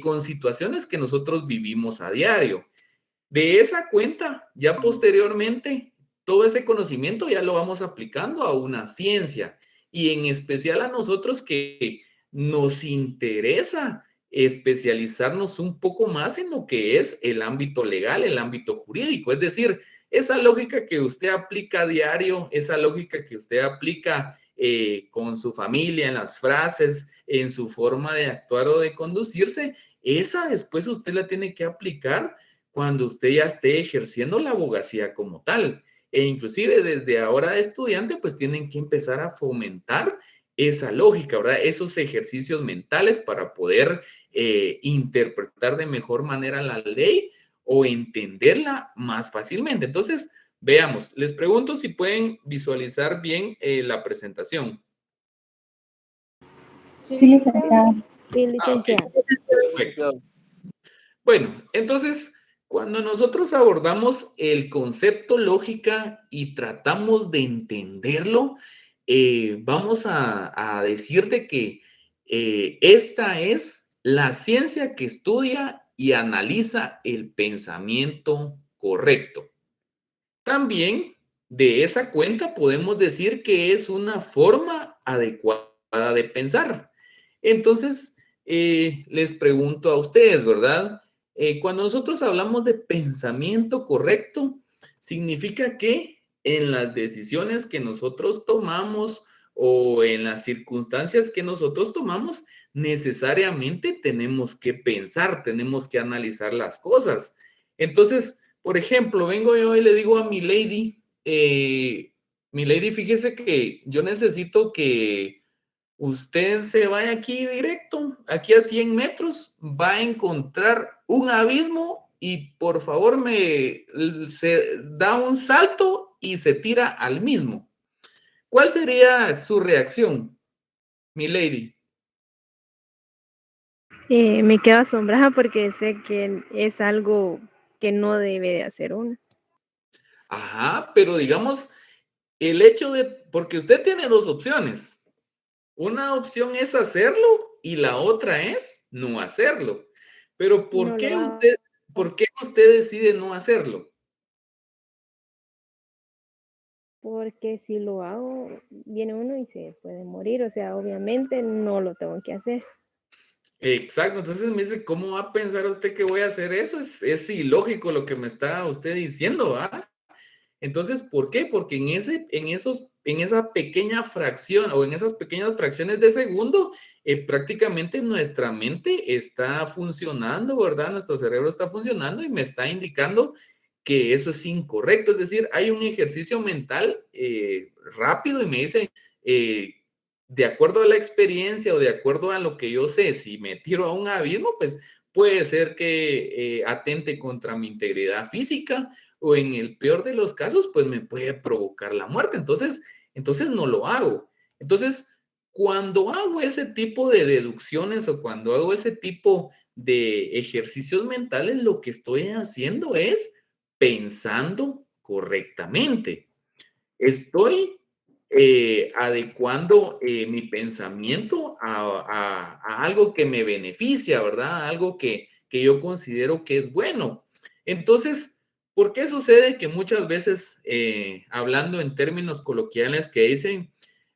con situaciones que nosotros vivimos a diario. De esa cuenta, ya posteriormente, todo ese conocimiento ya lo vamos aplicando a una ciencia y en especial a nosotros que nos interesa especializarnos un poco más en lo que es el ámbito legal, el ámbito jurídico. Es decir, esa lógica que usted aplica a diario, esa lógica que usted aplica con su familia, en las frases, en su forma de actuar o de conducirse, esa después usted la tiene que aplicar cuando usted ya esté ejerciendo la abogacía como tal. E inclusive desde ahora de estudiante, pues tienen que empezar a fomentar esa lógica, ¿verdad? Esos ejercicios mentales para poder interpretar de mejor manera la ley o entenderla más fácilmente. Entonces, veamos, les pregunto si pueden visualizar bien la presentación. Sí, licenciado. Sí, Ok, licenciado. perfecto. Bueno, entonces, cuando nosotros abordamos el concepto lógica y tratamos de entenderlo, vamos a decir de que esta es la ciencia que estudia y analiza el pensamiento correcto. También de esa cuenta podemos decir que es una forma adecuada de pensar. Entonces, les pregunto a ustedes, ¿verdad? Cuando nosotros hablamos de pensamiento correcto, significa que en las decisiones que nosotros tomamos o en las circunstancias que nosotros tomamos, necesariamente tenemos que pensar, tenemos que analizar las cosas. Entonces, por ejemplo, vengo yo y le digo a mi lady, fíjese que yo necesito que usted se vaya aquí directo, aquí a 100 metros, va a encontrar un abismo y por favor se da un salto y se tira al mismo. ¿Cuál sería su reacción, mi lady? Me quedo asombrada porque sé que es algo que no debe de hacer uno. Ajá, pero digamos, el hecho de, porque usted tiene dos opciones. Una opción es hacerlo y la otra es no hacerlo. Pero No lo hago por qué usted decide no hacerlo? porque si lo hago, viene uno y se puede morir. O sea, obviamente no lo tengo que hacer. Exacto, entonces me dice, ¿cómo va a pensar usted que voy a hacer eso? Es ilógico lo que me está usted diciendo, ¿ah? Entonces, ¿por qué? Porque en esa pequeña fracción o en esas pequeñas fracciones de segundo, prácticamente nuestra mente está funcionando, ¿verdad? Nuestro cerebro está funcionando y me está indicando que eso es incorrecto. Es decir, hay un ejercicio mental rápido y me dice, de acuerdo a la experiencia o de acuerdo a lo que yo sé, si me tiro a un abismo, pues puede ser que atente contra mi integridad física o en el peor de los casos, pues me puede provocar la muerte. Entonces no lo hago. Entonces, cuando hago ese tipo de deducciones o cuando hago ese tipo de ejercicios mentales, lo que estoy haciendo es pensando correctamente. Estoy adecuando mi pensamiento a algo que me beneficia, ¿verdad? Algo que yo considero que es bueno. Entonces, ¿por qué sucede que muchas veces, hablando en términos coloquiales, que dicen,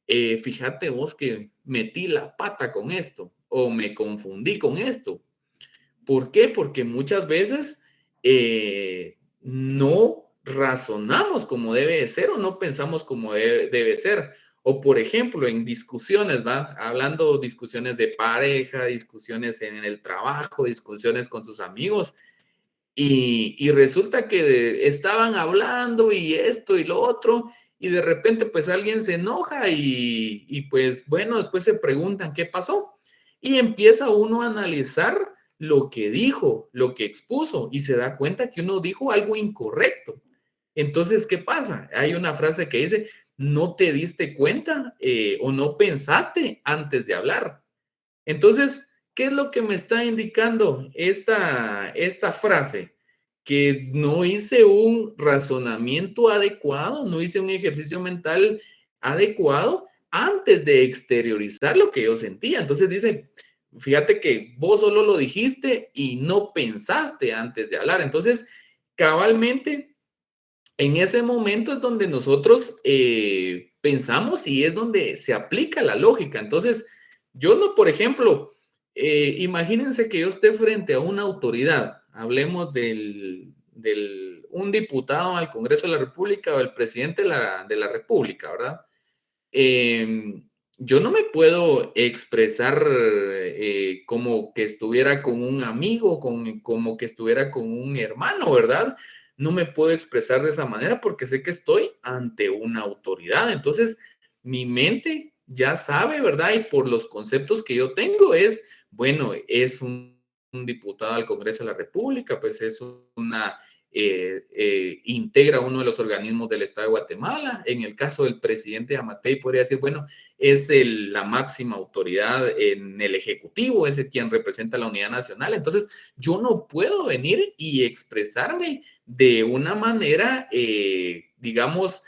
fíjate vos que metí la pata con esto o me confundí con esto? ¿Por qué? Porque muchas veces no razonamos como debe de ser o no pensamos como debe ser. O por ejemplo, en discusiones, ¿va? Hablando discusiones de pareja, discusiones en el trabajo, discusiones con sus amigos. Y resulta que estaban hablando y esto y lo otro, y de repente pues alguien se enoja y pues bueno, después se preguntan qué pasó. Y empieza uno a analizar lo que dijo, lo que expuso, y se da cuenta que uno dijo algo incorrecto. Entonces, ¿qué pasa? Hay una frase que dice, no te diste cuenta o no pensaste antes de hablar. Entonces, ¿qué es lo que me está indicando esta frase? Que no hice un razonamiento adecuado, no hice un ejercicio mental adecuado antes de exteriorizar lo que yo sentía. Entonces dice, fíjate que vos solo lo dijiste y no pensaste antes de hablar. Entonces, cabalmente, en ese momento es donde nosotros pensamos y es donde se aplica la lógica. Entonces, yo no, por ejemplo, imagínense que yo esté frente a una autoridad, hablemos un diputado al Congreso de la República o el presidente de la República, ¿verdad? Yo no me puedo expresar como que estuviera con un amigo, como que estuviera con un hermano, ¿verdad? No me puedo expresar de esa manera porque sé que estoy ante una autoridad. Entonces, mi mente ya sabe, ¿verdad? Y por los conceptos que yo tengo es, bueno, es un diputado al Congreso de la República, pues es una integra uno de los organismos del Estado de Guatemala. En el caso del presidente Yamatei, podría decir, bueno, es la máxima autoridad en el Ejecutivo, es quien representa la unidad nacional. Entonces, yo no puedo venir y expresarme de una manera, digamos,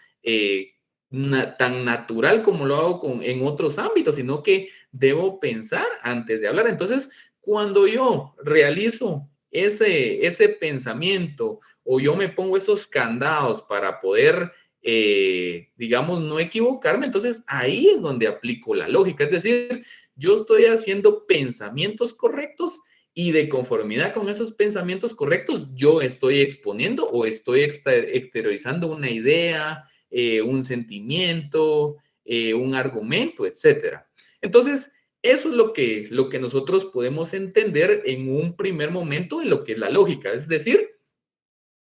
tan natural como lo hago en otros ámbitos, sino que debo pensar antes de hablar. Entonces, cuando yo realizo ese pensamiento o yo me pongo esos candados para poder, digamos, no equivocarme, entonces ahí es donde aplico la lógica. Es decir, yo estoy haciendo pensamientos correctos y de conformidad con esos pensamientos correctos, yo estoy exponiendo o estoy exteriorizando una idea, un sentimiento, un argumento, etcétera. Entonces, eso es lo que nosotros podemos entender en un primer momento en lo que es la lógica, es decir,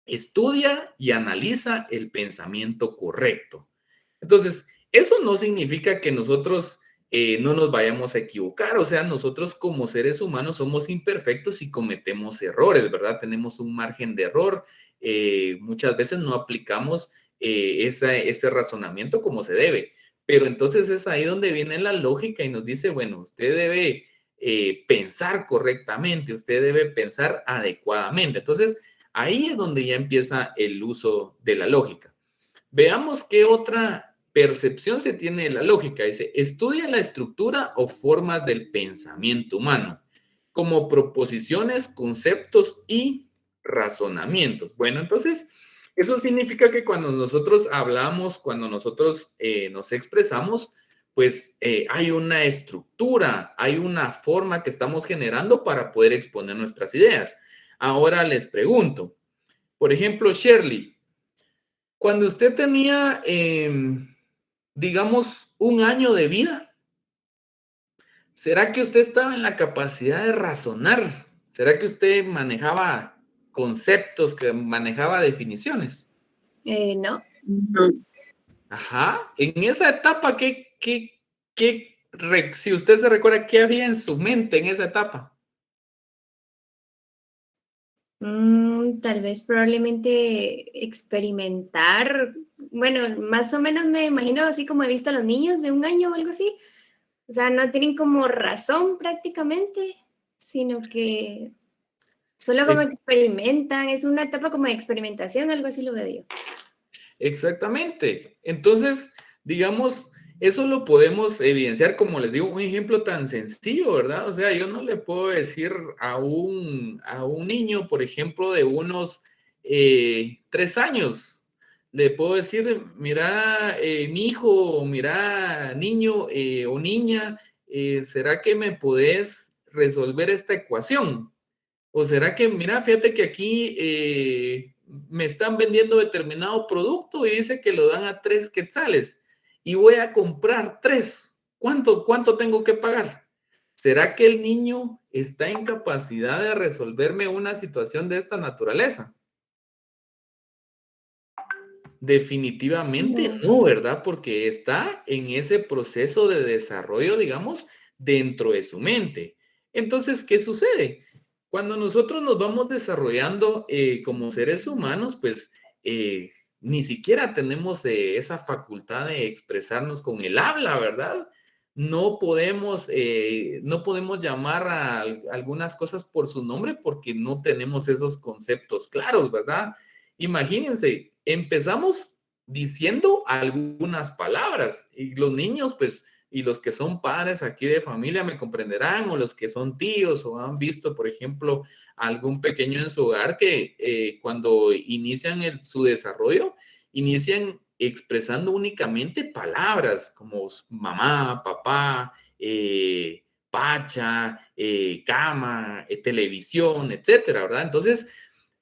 estudia y analiza el pensamiento correcto. Entonces, eso no significa que nosotros no nos vayamos a equivocar, o sea, nosotros como seres humanos somos imperfectos y cometemos errores, ¿verdad? Tenemos un margen de error, muchas veces no aplicamos ese razonamiento como se debe, pero entonces es ahí donde viene la lógica y nos dice, bueno, usted debe pensar correctamente, usted debe pensar adecuadamente. Entonces, ahí es donde ya empieza el uso de la lógica. Veamos qué otra percepción se tiene de la lógica. Dice, estudia la estructura o formas del pensamiento humano, como proposiciones, conceptos y razonamientos. Bueno, entonces, eso significa que cuando nosotros hablamos, cuando nosotros nos expresamos, pues hay una estructura, hay una forma que estamos generando para poder exponer nuestras ideas. Ahora les pregunto, por ejemplo, Shirley, cuando usted tenía, digamos, un año de vida, ¿será que usted estaba en la capacidad de razonar? ¿Será que usted manejaba conceptos, que manejaba definiciones? No. Ajá. En esa etapa, si usted se recuerda, ¿qué había en su mente en esa etapa? Tal vez probablemente experimentar. Bueno, más o menos me imagino así como he visto a los niños de un año o algo así. O sea, no tienen como razón prácticamente, sino que solo como experimentan. Es una etapa como de experimentación, algo así lo veo yo. Exactamente. Entonces, digamos, eso lo podemos evidenciar, como les digo, un ejemplo tan sencillo, ¿verdad? O sea, yo no le puedo decir a un niño, por ejemplo, de unos 3 años, le puedo decir, mira, mi hijo, mira, niño o niña, ¿será que me podés resolver esta ecuación? ¿O será que, mira, fíjate que aquí me están vendiendo determinado producto y dice que lo dan a 3 quetzales y voy a comprar 3? ¿Cuánto tengo que pagar? ¿Será que el niño está en capacidad de resolverme una situación de esta naturaleza? Definitivamente no, ¿verdad? Porque está en ese proceso de desarrollo, digamos, dentro de su mente. Entonces, ¿qué sucede? Cuando nosotros nos vamos desarrollando como seres humanos, pues ni siquiera tenemos esa facultad de expresarnos con el habla, ¿verdad? No podemos llamar a algunas cosas por su nombre porque no tenemos esos conceptos claros, ¿verdad? Imagínense, empezamos diciendo algunas palabras y los niños, pues, y los que son padres aquí de familia me comprenderán, o los que son tíos o han visto, por ejemplo, algún pequeño en su hogar que cuando inician su desarrollo, inician expresando únicamente palabras como mamá, papá, pacha, cama, televisión, etcétera, ¿verdad? Entonces,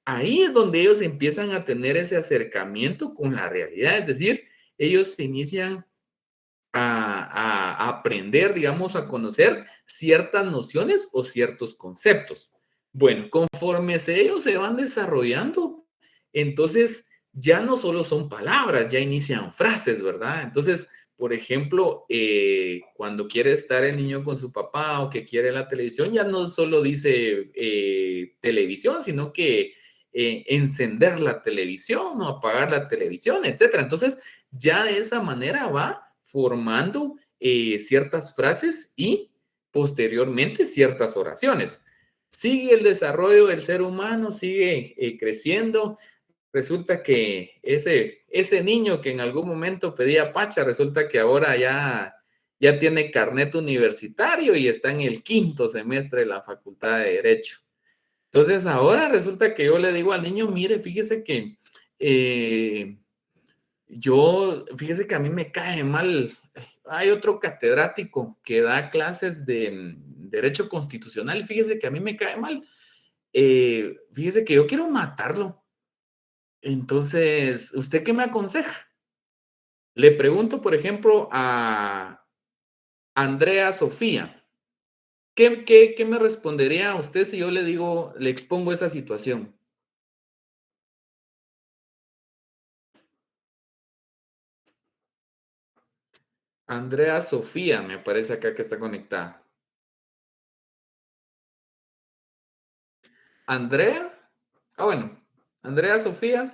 ahí es donde ellos empiezan a tener ese acercamiento con la realidad, es decir, ellos se inician a aprender, digamos, a conocer ciertas nociones o ciertos conceptos. Bueno, conforme ellos se van desarrollando, entonces ya no solo son palabras, ya inician frases, ¿verdad? Entonces, por ejemplo, cuando quiere estar el niño con su papá o que quiere la televisión, ya no solo dice televisión, sino que encender la televisión o apagar la televisión, etcétera. Entonces, ya de esa manera va formando ciertas frases y posteriormente ciertas oraciones. Sigue el desarrollo del ser humano, sigue creciendo. Resulta que ese niño que en algún momento pedía pacha, resulta que ahora ya tiene carnet universitario y está en el 5º semestre de la Facultad de Derecho. Entonces ahora resulta que yo le digo al niño, mire, fíjese que fíjese que a mí me cae mal. Hay otro catedrático que da clases de Derecho Constitucional y fíjese que a mí me cae mal. Fíjese que yo quiero matarlo. Entonces, ¿usted qué me aconseja? Le pregunto, por ejemplo, a Andrea Sofía. ¿Qué me respondería a usted si yo le digo, le expongo esa situación? Andrea Sofía, me parece acá que está conectada. ¿Andrea? Bueno. Andrea Sofía.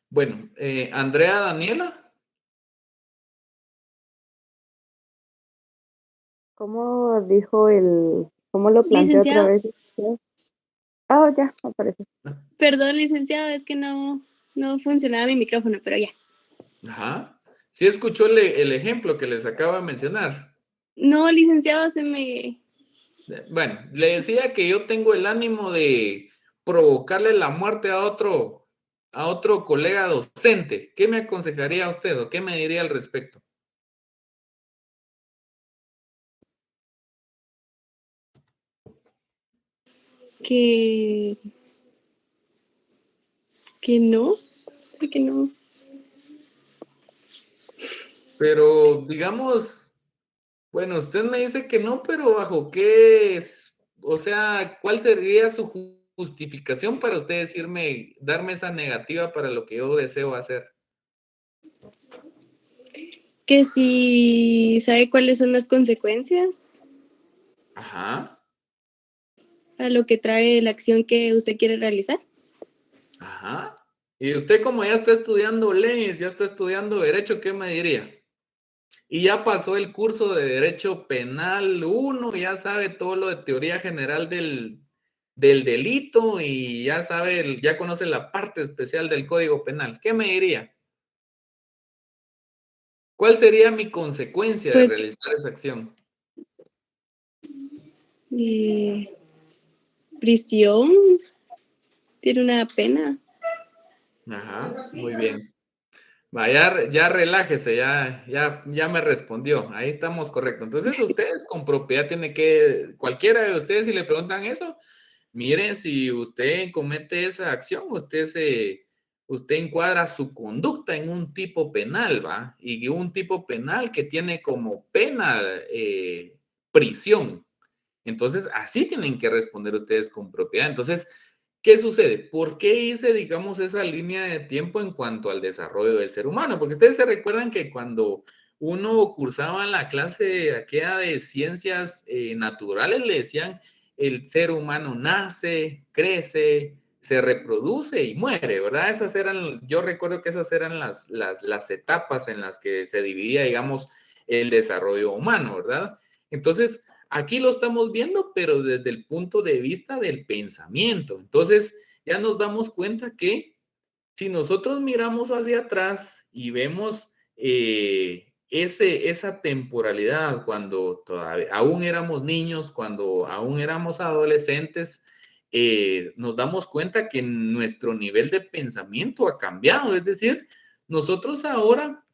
Bueno, Andrea Daniela. ¿Cómo dijo cómo lo planteó otra Licenciado, vez? Ah, ya, aparece. perdón, licenciado, es que no funcionaba mi micrófono, pero ya. Ajá. Sí escuchó el ejemplo que les acabo de mencionar. No, licenciado, se me... Bueno, le decía que yo tengo el ánimo de provocarle la muerte a otro colega docente. ¿Qué me aconsejaría usted o qué me diría al respecto? que... que no, que no. Pero digamos, bueno, usted me dice que no, pero ¿bajo qué es? O sea, ¿cuál sería su justificación para usted decirme, darme esa negativa para lo que yo deseo hacer? Que si sabe cuáles son las consecuencias Ajá, a lo que trae la acción que usted quiere realizar. ajá. Y usted como ya está estudiando leyes, ya está estudiando derecho, ¿qué me diría? Y ya pasó el curso de Derecho Penal 1, ya sabe todo lo de teoría general del delito y ya sabe, ya conoce la parte especial del Código Penal. ¿Qué me diría? ¿Cuál sería mi consecuencia de Pues, realizar esa acción? prisión, tiene una pena. Ajá, muy bien. Vaya, ya relájese, ya me respondió. Ahí estamos correcto. Entonces, ustedes con propiedad cualquiera de ustedes, si le preguntan eso, mire, si usted comete esa acción, usted encuadra su conducta en un tipo penal, ¿va? Y un tipo penal que tiene como pena prisión. Entonces, así tienen que responder ustedes con propiedad. Entonces, ¿qué sucede? ¿Por qué hice, digamos, esa línea de tiempo en cuanto al desarrollo del ser humano? Porque ustedes se recuerdan que cuando uno cursaba la clase aquella de ciencias naturales, le decían, el ser humano nace, crece, se reproduce y muere, ¿verdad? Yo recuerdo que esas eran las etapas en las que se dividía, digamos, el desarrollo humano, ¿verdad? Entonces, aquí lo estamos viendo, pero desde el punto de vista del pensamiento. Entonces, ya nos damos cuenta que si nosotros miramos hacia atrás y vemos esa temporalidad cuando todavía, aún éramos niños, cuando aún éramos adolescentes, nos damos cuenta que nuestro nivel de pensamiento ha cambiado. Es decir, nosotros ahora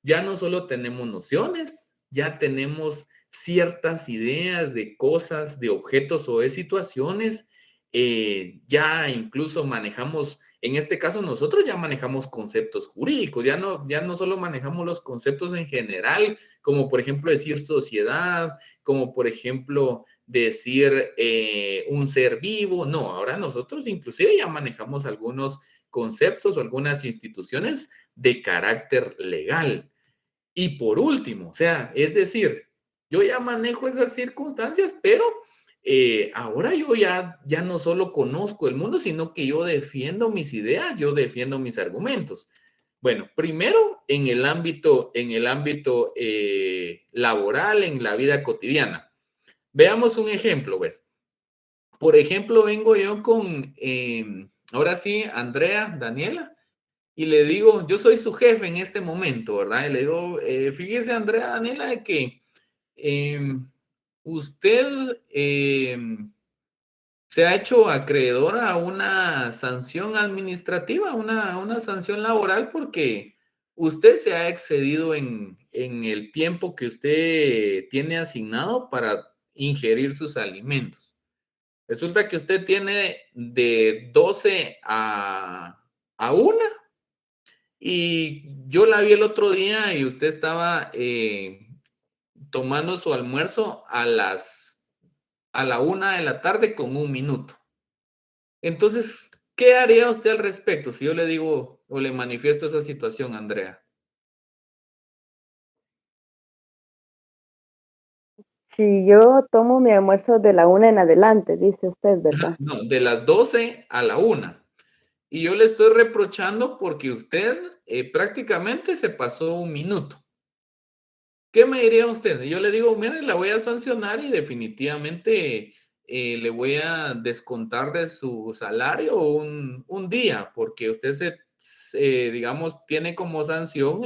ya no solo tenemos nociones, ya tenemos ciertas ideas de cosas, de objetos o de situaciones, ya incluso manejamos, en este caso nosotros ya manejamos conceptos jurídicos, ya no solo manejamos los conceptos en general, como por ejemplo decir sociedad, como por ejemplo decir un ser vivo, no, ahora nosotros inclusive ya manejamos algunos conceptos o algunas instituciones de carácter legal. Y por último, o sea, es decir, yo ya manejo esas circunstancias, pero ahora yo ya no solo conozco el mundo, sino que yo defiendo mis ideas, yo defiendo mis argumentos. Bueno, primero en el ámbito laboral, en la vida cotidiana. Veamos un ejemplo, ¿ves? Por ejemplo, vengo yo con, ahora sí, Andrea, Daniela, y le digo, yo soy su jefe en este momento, ¿verdad? Y le digo, fíjese, Andrea, Daniela, de que usted se ha hecho acreedora a una sanción administrativa, una sanción laboral, porque usted se ha excedido en el tiempo que usted tiene asignado para ingerir sus alimentos. Resulta que usted tiene de 12 a 1 y yo la vi el otro día y usted estaba tomando su almuerzo a la 1 de la tarde con 1 minuto. Entonces, ¿qué haría usted al respecto si yo le digo o le manifiesto esa situación, Andrea? Si yo tomo mi almuerzo de la 1 en adelante, dice usted, ¿verdad? No, de las 12 a la 1. Y yo le estoy reprochando porque usted prácticamente se pasó 1 minuto. ¿Qué me diría usted? Yo le digo, mire, la voy a sancionar y definitivamente le voy a descontar de su salario un día, porque usted digamos, tiene como sanción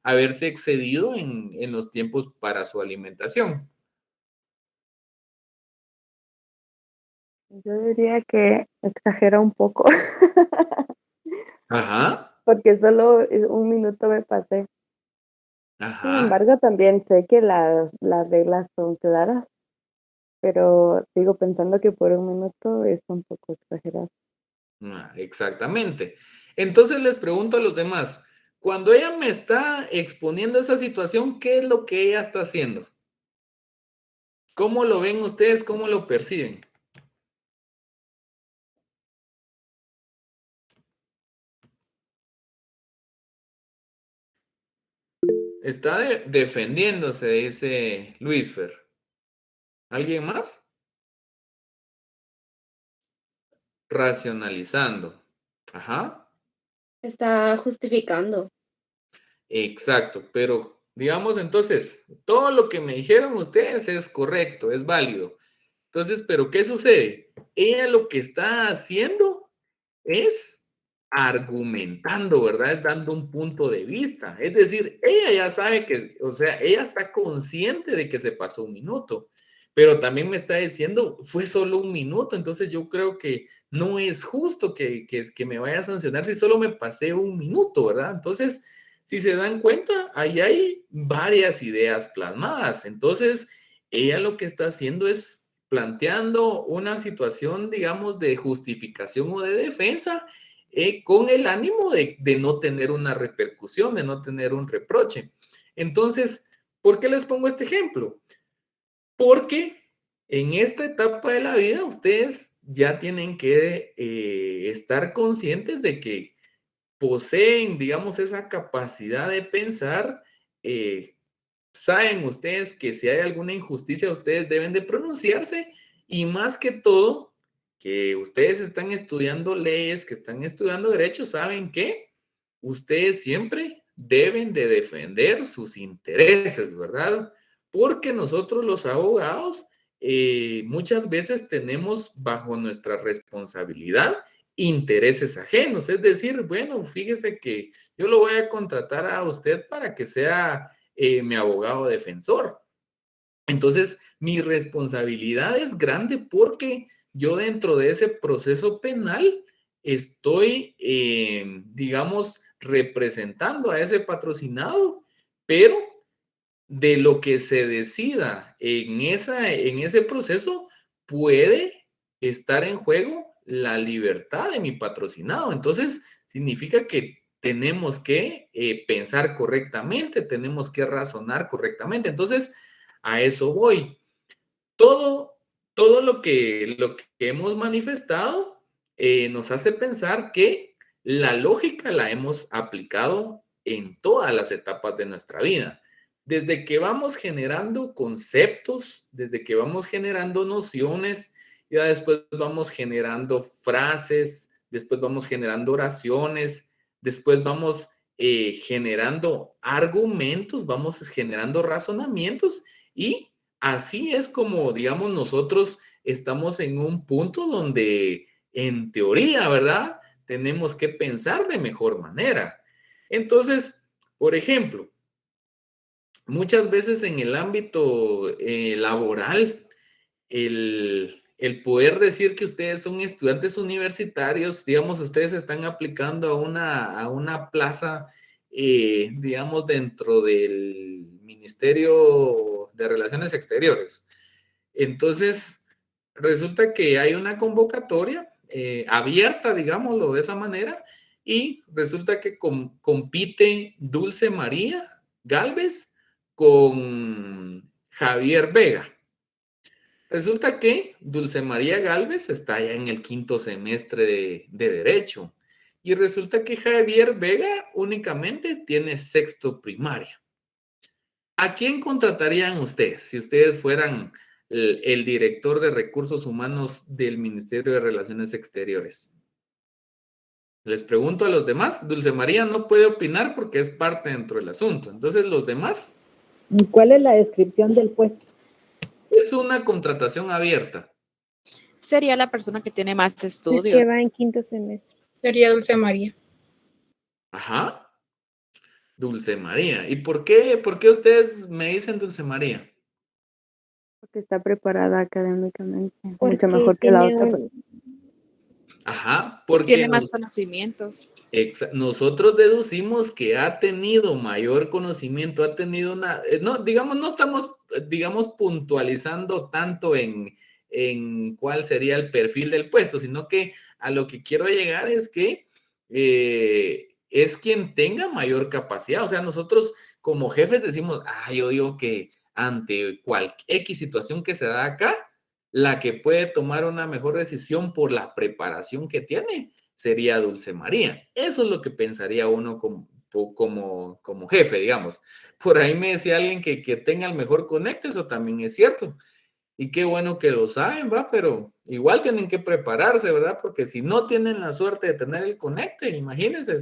haberse excedido en los tiempos para su alimentación. Yo diría que exagera un poco, Ajá, porque solo 1 minuto me pasé. Sin ajá. embargo, también sé que las reglas son claras, pero sigo pensando que por 1 minuto es un poco exagerado. Exactamente. Entonces les pregunto a los demás, cuando ella me está exponiendo esa situación, ¿qué es lo que ella está haciendo? ¿Cómo lo ven ustedes? ¿Cómo lo perciben? Está defendiéndose, dice Luisfer. ¿Alguien más? Racionalizando. Ajá. Está justificando. Exacto, pero digamos entonces, todo lo que me dijeron ustedes es correcto, es válido. Entonces, ¿pero qué sucede? Ella lo que está haciendo es argumentando, ¿verdad? Es dando un punto de vista. Es decir, ella ya sabe que, o sea, ella está consciente de que se pasó 1 minuto, pero también me está diciendo, fue solo 1 minuto, entonces yo creo que no es justo que me vaya a sancionar si solo me pasé 1 minuto, ¿verdad? Entonces, si se dan cuenta, ahí hay varias ideas plasmadas. Entonces, ella lo que está haciendo es planteando una situación, digamos, de justificación o de defensa con el ánimo de no tener una repercusión, de no tener un reproche. Entonces, ¿por qué les pongo este ejemplo? Porque en esta etapa de la vida ustedes ya tienen que estar conscientes de que poseen, digamos, esa capacidad de pensar. Saben ustedes que si hay alguna injusticia, ustedes deben de pronunciarse y más que todo, que ustedes están estudiando leyes, que están estudiando derechos, saben que ustedes siempre deben de defender sus intereses, ¿verdad? Porque nosotros los abogados muchas veces tenemos bajo nuestra responsabilidad intereses ajenos. Es decir, bueno, fíjese que yo lo voy a contratar a usted para que sea mi abogado defensor. Entonces, mi responsabilidad es grande porque yo dentro de ese proceso penal estoy, digamos, representando a ese patrocinado, pero de lo que se decida en ese proceso puede estar en juego la libertad de mi patrocinado. Entonces, significa que tenemos que pensar correctamente, tenemos que razonar correctamente. Entonces, a eso voy. Todo, todo lo que hemos manifestado nos hace pensar que la lógica la hemos aplicado en todas las etapas de nuestra vida. Desde que vamos generando conceptos, desde que vamos generando nociones, ya después vamos generando frases, después vamos generando oraciones, después vamos generando argumentos, vamos generando razonamientos y así es como, digamos, nosotros estamos en un punto donde, en teoría, ¿verdad? Tenemos que pensar de mejor manera. Entonces, por ejemplo, muchas veces en el ámbito laboral, el poder decir que ustedes son estudiantes universitarios, digamos, ustedes están aplicando a una plaza, digamos, dentro del Ministerio de Relaciones Exteriores. Entonces, resulta que hay una convocatoria abierta, digámoslo de esa manera, y resulta que compite Dulce María Galvez con Javier Vega. Resulta que Dulce María Galvez está ya en el 5º semestre de Derecho y resulta que Javier Vega únicamente tiene 6º primaria. ¿A quién contratarían ustedes si ustedes fueran el director de recursos humanos del Ministerio de Relaciones Exteriores? Les pregunto a los demás. Dulce María no puede opinar porque es parte dentro del asunto. Entonces, los demás. ¿Cuál es la descripción del puesto? Es una contratación abierta. Sería la persona que tiene más Que estudios. va en 5º semestre. Sería Dulce María. Ajá. Dulce María. ¿Y por qué ustedes me dicen Dulce María? Porque está preparada académicamente, Porque mucho mejor que la tiene otra. Ajá, porque Tiene más conocimientos. nosotros deducimos que ha tenido mayor conocimiento, ha tenido no, digamos, no estamos, digamos, puntualizando tanto en cuál sería el perfil del puesto, sino que a lo que quiero llegar es que es quien tenga mayor capacidad. O sea, nosotros como jefes decimos, yo digo que ante cualquier X situación que se da acá, la que puede tomar una mejor decisión por la preparación que tiene sería Dulce María. Eso es lo que pensaría uno como jefe, digamos. Por ahí me decía alguien que tenga el mejor conecte, eso también es cierto. Y qué bueno que lo saben, ¿va? Pero igual tienen que prepararse, ¿verdad? Porque si no tienen la suerte de tener el conecte, imagínense,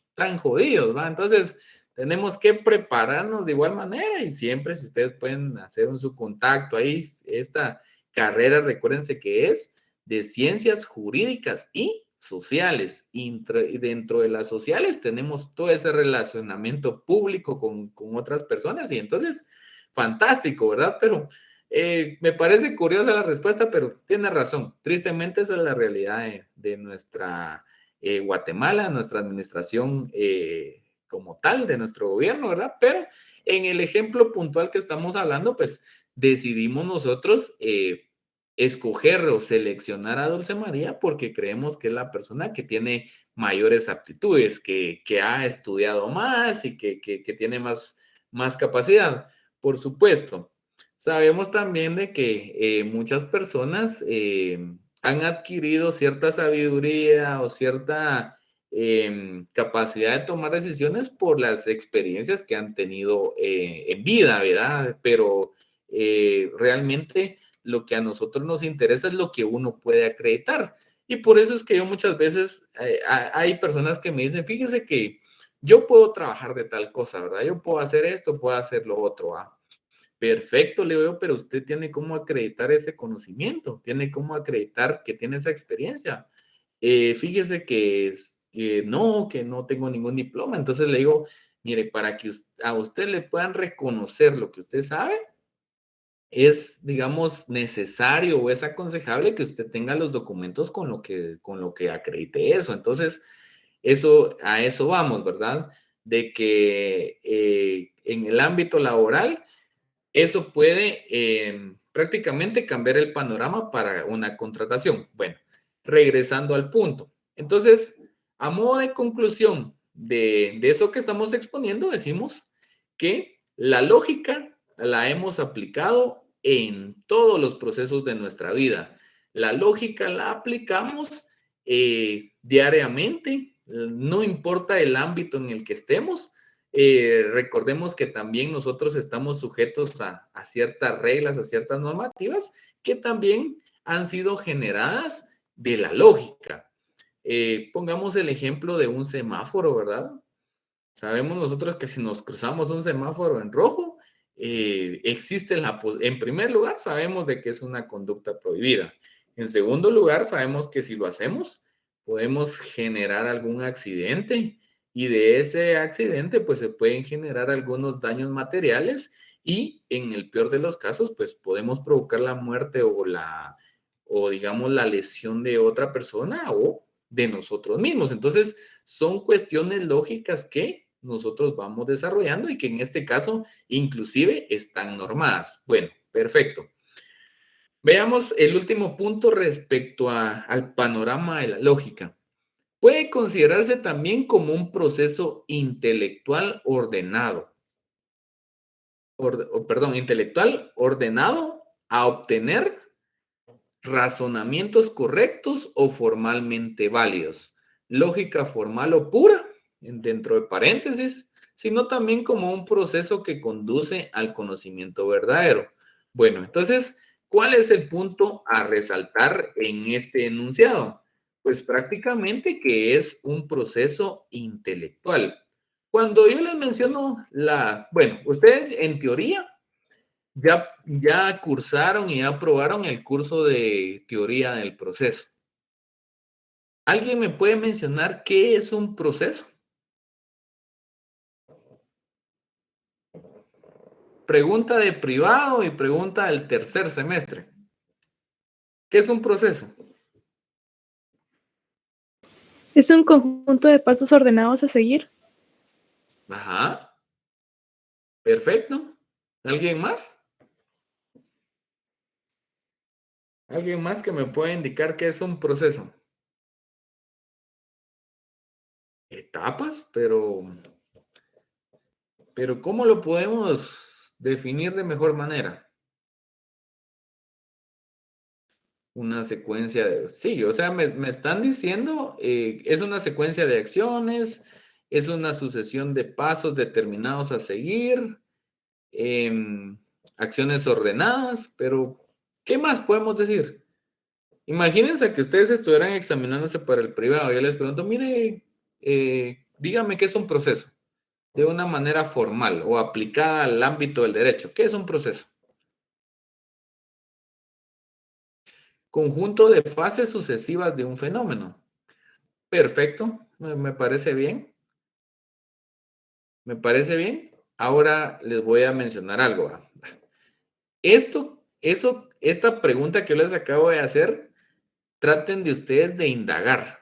están jodidos, ¿va? Entonces, tenemos que prepararnos de igual manera y siempre, si ustedes pueden hacer su contacto ahí, esta carrera, recuérdense que es de ciencias jurídicas y sociales. Y dentro de las sociales tenemos todo ese relacionamiento público con otras personas y entonces, fantástico, ¿verdad? Pero me parece curiosa la respuesta, pero tiene razón. Tristemente esa es la realidad de nuestra Guatemala, nuestra administración como tal, de nuestro gobierno, ¿verdad? Pero en el ejemplo puntual que estamos hablando, pues decidimos nosotros escoger o seleccionar a Dulce María porque creemos que es la persona que tiene mayores aptitudes, que ha estudiado más y que tiene más capacidad. Por supuesto, sabemos también de que muchas personas han adquirido cierta sabiduría o cierta capacidad de tomar decisiones por las experiencias que han tenido en vida, ¿verdad? Pero realmente lo que a nosotros nos interesa es lo que uno puede acreditar. Y por eso es que yo muchas veces hay personas que me dicen, fíjese que yo puedo trabajar de tal cosa, ¿verdad? Yo puedo hacer esto, puedo hacer lo otro, ¿ah? Perfecto, le digo, pero usted tiene cómo acreditar ese conocimiento, tiene cómo acreditar que tiene esa experiencia. fíjese que no tengo ningún diploma. Entonces le digo, mire, para que a usted le puedan reconocer lo que usted sabe, es, digamos, necesario o es aconsejable que usted tenga los documentos con lo que acredite eso. Entonces, a eso vamos, ¿verdad? De que en el ámbito laboral, eso puede prácticamente cambiar el panorama para una contratación. Bueno, regresando al punto. Entonces, a modo de conclusión de eso que estamos exponiendo, decimos que la lógica la hemos aplicado en todos los procesos de nuestra vida. La lógica la aplicamos diariamente, no importa el ámbito en el que estemos. Recordemos que también nosotros estamos sujetos a ciertas reglas, a ciertas normativas que también han sido generadas de la lógica. Pongamos el ejemplo de un semáforo, ¿verdad? Sabemos nosotros que si nos cruzamos un semáforo en rojo, existe en primer lugar, sabemos de que es una conducta prohibida. En segundo lugar, sabemos que si lo hacemos, podemos generar algún accidente y de ese accidente, pues se pueden generar algunos daños materiales y en el peor de los casos, pues podemos provocar la muerte o digamos la lesión de otra persona o de nosotros mismos. Entonces, son cuestiones lógicas que nosotros vamos desarrollando y que en este caso inclusive están normadas. Bueno, perfecto. Veamos el último punto respecto al panorama de la lógica. Puede considerarse también como un proceso intelectual ordenado. Intelectual ordenado a obtener razonamientos correctos o formalmente válidos. Lógica formal o pura, dentro de paréntesis, sino también como un proceso que conduce al conocimiento verdadero. Bueno, entonces, ¿cuál es el punto a resaltar en este enunciado? Pues prácticamente que es un proceso intelectual. Cuando yo les menciono bueno, ustedes en teoría ya cursaron y ya aprobaron el curso de teoría del proceso. ¿Alguien me puede mencionar qué es un proceso? Pregunta de privado y pregunta del tercer semestre. ¿Qué es un proceso? Es un conjunto de pasos ordenados a seguir. Ajá. Perfecto. ¿Alguien más? ¿Alguien más que me pueda indicar qué es un proceso? Etapas, pero ¿cómo lo podemos definir de mejor manera? Una secuencia de... Sí, o sea, me están diciendo, es una secuencia de acciones, es una sucesión de pasos determinados a seguir, acciones ordenadas, pero ¿qué más podemos decir? Imagínense que ustedes estuvieran examinándose para el privado. Yo les pregunto, mire, dígame qué es un proceso de una manera formal o aplicada al ámbito del derecho. ¿Qué es un proceso? Conjunto de fases sucesivas de un fenómeno. Perfecto, me parece bien. Me parece bien. Ahora les voy a mencionar algo. Esta pregunta que yo les acabo de hacer, traten de ustedes de indagar.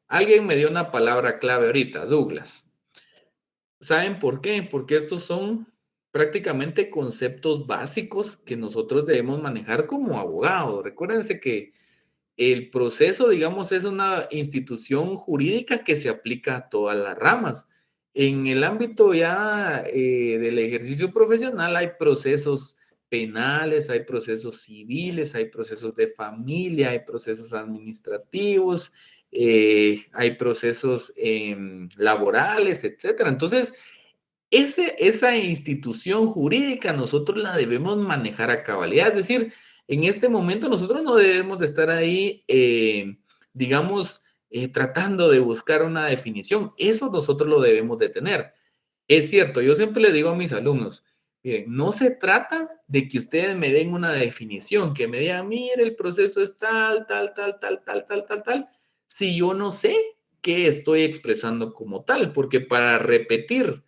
Alguien me dio una palabra clave ahorita, Douglas. ¿Saben por qué? Porque estos son prácticamente conceptos básicos que nosotros debemos manejar como abogados. Recuérdense que el proceso, digamos, es una institución jurídica que se aplica a todas las ramas. En el ámbito ya del ejercicio profesional hay procesos penales, hay procesos civiles, hay procesos de familia, hay procesos administrativos, hay procesos laborales, etcétera. Entonces, esa institución jurídica nosotros la debemos manejar a cabalidad. Es decir, en este momento nosotros no debemos de estar ahí, digamos, tratando de buscar una definición. Eso nosotros lo debemos de tener. Es cierto, yo siempre le digo a mis alumnos, miren, no se trata de que ustedes me den una definición, que me digan, mire, el proceso es tal, tal, tal, tal, tal, tal, tal, tal, si yo no sé qué estoy expresando como tal? Porque para repetir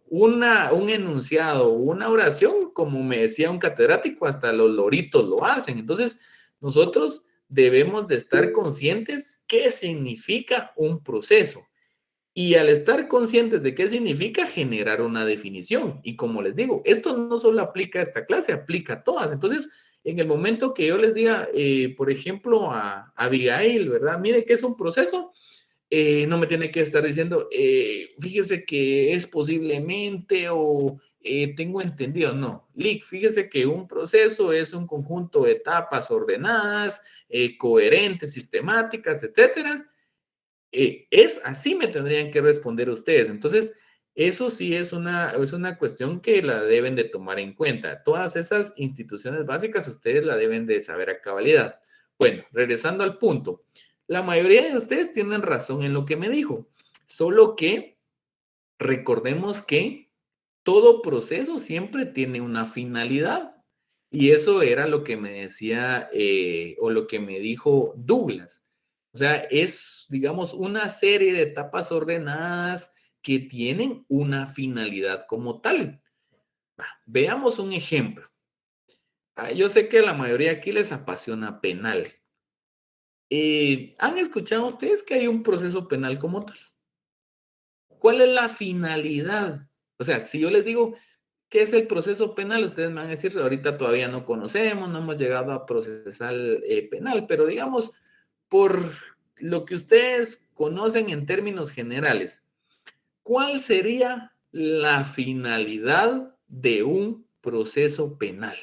un enunciado, una oración, como me decía un catedrático, hasta los loritos lo hacen. Entonces, nosotros debemos de estar conscientes qué significa un proceso. Y al estar conscientes de qué significa, generar una definición. Y como les digo, esto no solo aplica a esta clase, aplica a todas. Entonces, en el momento que yo les diga, por ejemplo, a Abigail, ¿verdad? Mire, ¿qué es un proceso? No me tiene que estar diciendo, fíjese que es posiblemente o tengo entendido. No, Lick, fíjese que un proceso es un conjunto de etapas ordenadas, coherentes, sistemáticas, etcétera. Es así me tendrían que responder ustedes. Entonces, eso sí es una cuestión que la deben de tomar en cuenta. Todas esas instituciones básicas ustedes la deben de saber a cabalidad. Bueno, regresando al punto. La mayoría de ustedes tienen razón en lo que me dijo, solo que recordemos que todo proceso siempre tiene una finalidad. Y eso era lo que me decía o lo que me dijo Douglas. O sea, es, digamos, una serie de etapas ordenadas que tienen una finalidad como tal. Veamos un ejemplo. Yo sé que a la mayoría aquí les apasiona penal. ¿Han escuchado ustedes que hay un proceso penal como tal? ¿Cuál es la finalidad? O sea, si yo les digo, ¿qué es el proceso penal? Ustedes me van a decir, ahorita todavía no conocemos, no hemos llegado a procesar penal, pero digamos, por lo que ustedes conocen en términos generales, ¿cuál sería la finalidad de un proceso penal?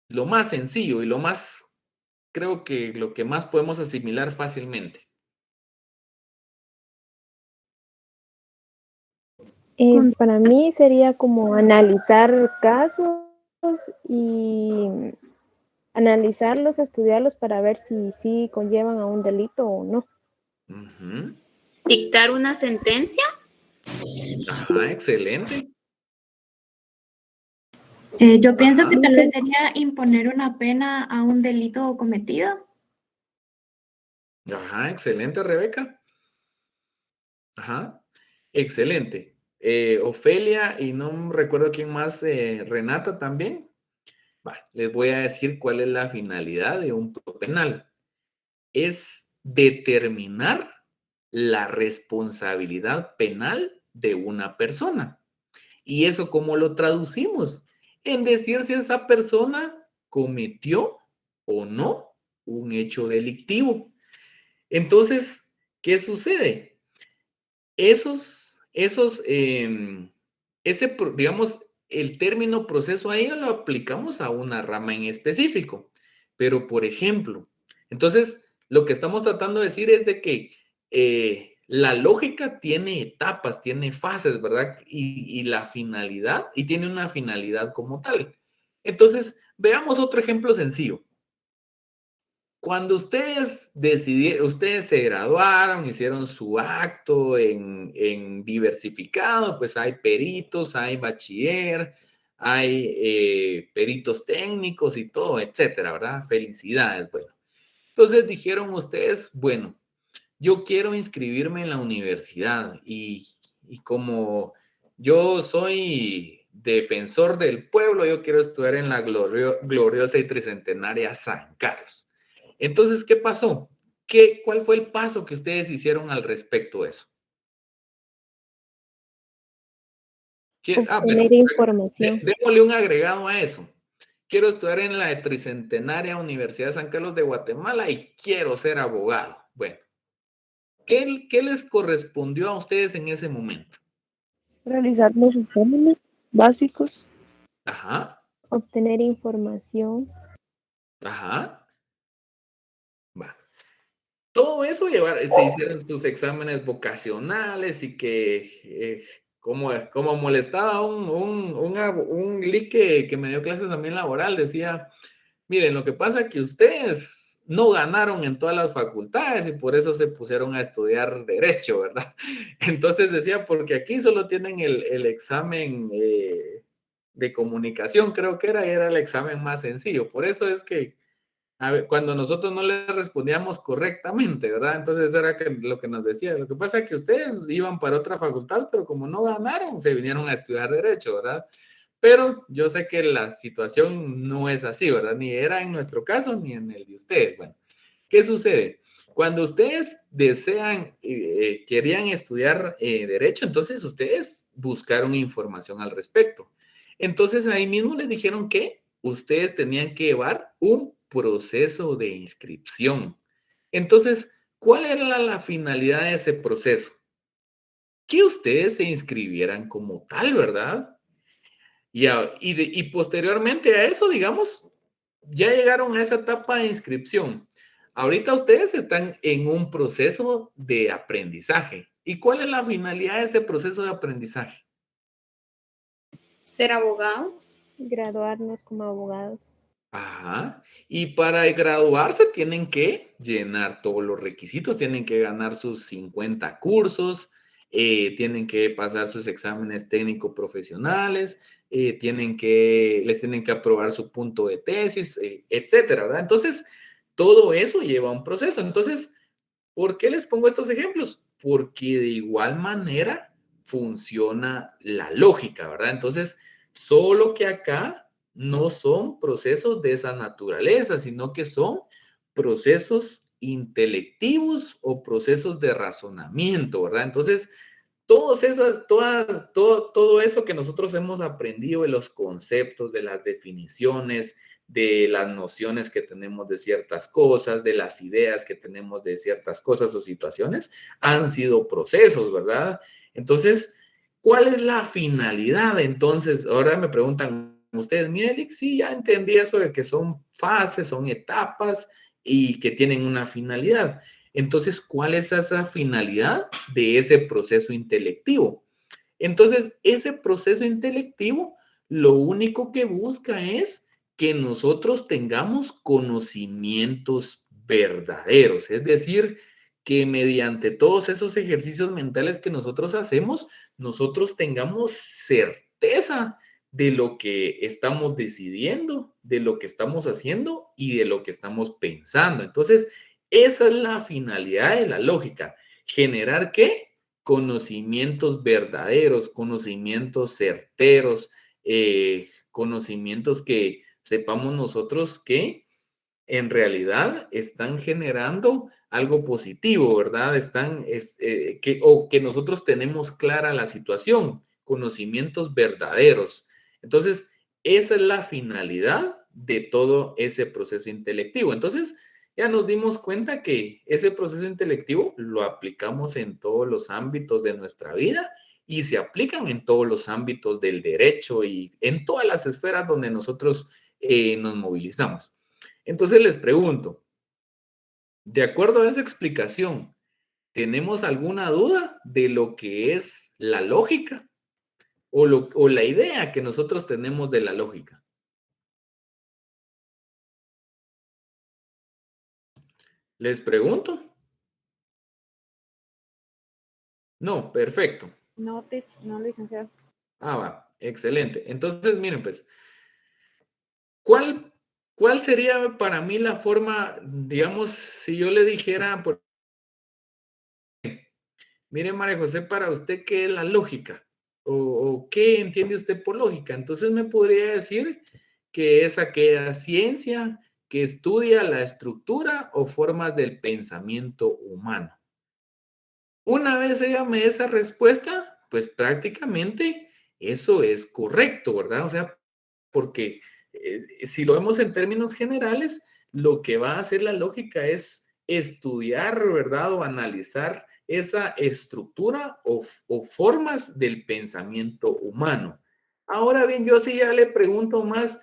Lo más sencillo y lo más, creo que lo que más podemos asimilar fácilmente. Para mí sería como analizar casos y analizarlos, estudiarlos para ver si sí conllevan a un delito o no. Ujú. ¿Dictar una sentencia? Ajá, excelente. Yo pienso Ajá. que tal vez sería imponer una pena a un delito cometido. Ajá, excelente, Rebeca. Ajá, excelente. Ofelia y no recuerdo quién más, Renata también. Les voy a decir cuál es la finalidad de un proceso penal. Es determinar la responsabilidad penal de una persona. ¿Y eso cómo lo traducimos? En decir si esa persona cometió o no un hecho delictivo. Entonces, ¿qué sucede? Digamos, el término proceso ahí lo aplicamos a una rama en específico. Pero, por ejemplo, entonces, lo que estamos tratando de decir es de que la lógica tiene etapas, tiene fases, ¿verdad? Y la finalidad, y tiene una finalidad como tal. Entonces, veamos otro ejemplo sencillo. Cuando ustedes ustedes se graduaron, hicieron su acto en diversificado, pues hay peritos, hay bachiller, hay peritos técnicos y todo, etcétera, ¿verdad? Felicidades, bueno. Entonces dijeron ustedes, bueno, yo quiero inscribirme en la universidad y como yo soy defensor del pueblo, yo quiero estudiar en la gloriosa y tricentenaria San Carlos. Entonces, ¿qué pasó? ¿Cuál fue el paso que ustedes hicieron al respecto de eso? Obtener información. Démosle un agregado a eso. Quiero estudiar en la tricentenaria Universidad de San Carlos de Guatemala y quiero ser abogado. Bueno, ¿qué les correspondió a ustedes en ese momento? Realizar los exámenes básicos. Ajá, Obtener información. ajá. Va. Todo eso se hicieron sus exámenes vocacionales y que como molestaba un leak que me dio clases a mí en laboral, decía, miren, lo que pasa es que ustedes no ganaron en todas las facultades y por eso se pusieron a estudiar derecho, ¿verdad? Entonces decía, porque aquí solo tienen el examen de comunicación, creo que era el examen más sencillo. Por eso es que A ver, cuando nosotros no le respondíamos correctamente, ¿verdad? Entonces era lo que nos decía. Lo que pasa es que ustedes iban para otra facultad, pero como no ganaron, se vinieron a estudiar Derecho, ¿verdad? Pero yo sé que la situación no es así, ¿verdad? Ni era en nuestro caso, ni en el de ustedes. Bueno, ¿qué sucede? Cuando ustedes querían estudiar Derecho, entonces ustedes buscaron información al respecto. Entonces ahí mismo les dijeron que ustedes tenían que llevar un proceso de inscripción. Entonces, ¿cuál era la finalidad de ese proceso? Que ustedes se inscribieran como tal, ¿verdad? Y posteriormente a eso, digamos, ya llegaron a esa etapa de inscripción. Ahorita ustedes están en un proceso de aprendizaje. ¿Y cuál es la finalidad de ese proceso de aprendizaje? Ser abogados. Graduarnos como abogados. Ajá. Y para graduarse tienen que llenar todos los requisitos, tienen que ganar sus 50 cursos, tienen que pasar sus exámenes técnico profesionales, les tienen que aprobar su punto de tesis, etcétera, ¿verdad? Entonces, todo eso lleva un proceso. Entonces, ¿por qué les pongo estos ejemplos? Porque de igual manera funciona la lógica, ¿verdad? Entonces, solo que acá no son procesos de esa naturaleza, sino que son procesos intelectivos o procesos de razonamiento, ¿verdad? Entonces, todo eso que nosotros hemos aprendido de los conceptos, de las definiciones, de las nociones que tenemos de ciertas cosas, de las ideas que tenemos de ciertas cosas o situaciones, han sido procesos, ¿verdad? Entonces, ¿cuál es la finalidad? Entonces, ahora me preguntan ustedes, mire, sí, ya entendí eso de que son fases, son etapas y que tienen una finalidad. Entonces, ¿cuál es esa finalidad de ese proceso intelectivo? Entonces, ese proceso intelectivo lo único que busca es que nosotros tengamos conocimientos verdaderos, es decir, que mediante todos esos ejercicios mentales que nosotros hacemos, nosotros tengamos certeza de lo que estamos decidiendo, de lo que estamos haciendo y de lo que estamos pensando. Entonces, esa es la finalidad de la lógica. ¿Generar qué? Conocimientos verdaderos, conocimientos certeros, conocimientos que sepamos nosotros que en realidad están generando algo positivo, ¿verdad? Que nosotros tenemos clara la situación, conocimientos verdaderos. Entonces, esa es la finalidad de todo ese proceso intelectivo. Entonces, ya nos dimos cuenta que ese proceso intelectivo lo aplicamos en todos los ámbitos de nuestra vida y se aplican en todos los ámbitos del derecho y en todas las esferas donde nosotros nos movilizamos. Entonces les pregunto, de acuerdo a esa explicación, ¿tenemos alguna duda de lo que es la lógica o la idea que nosotros tenemos de la lógica? Les pregunto. No, perfecto. No, no, licenciado. Ah, va, excelente. Entonces, miren, pues, ¿cuál sería para mí la forma, digamos, si yo le dijera, mire, María José, para usted, ¿qué es la lógica? ¿O qué entiende usted por lógica? Entonces me podría decir que es aquella ciencia que estudia la estructura o formas del pensamiento humano. Una vez ella me dé esa respuesta, pues prácticamente eso es correcto, ¿verdad? O sea, porque si lo vemos en términos generales, lo que va a hacer la lógica es estudiar, ¿verdad? O analizar esa estructura o formas del pensamiento humano. Ahora bien, yo sí ya le pregunto más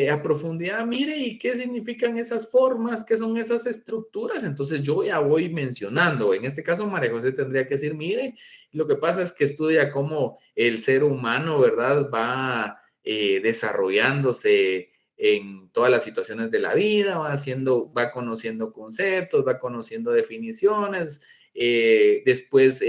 a profundidad, mire, ¿y qué significan esas formas? ¿Qué son esas estructuras? Entonces yo ya voy mencionando. En este caso, María José tendría que decir, mire, lo que pasa es que estudia cómo el ser humano, ¿verdad? Va desarrollándose en todas las situaciones de la vida, va conociendo conceptos, va conociendo definiciones, después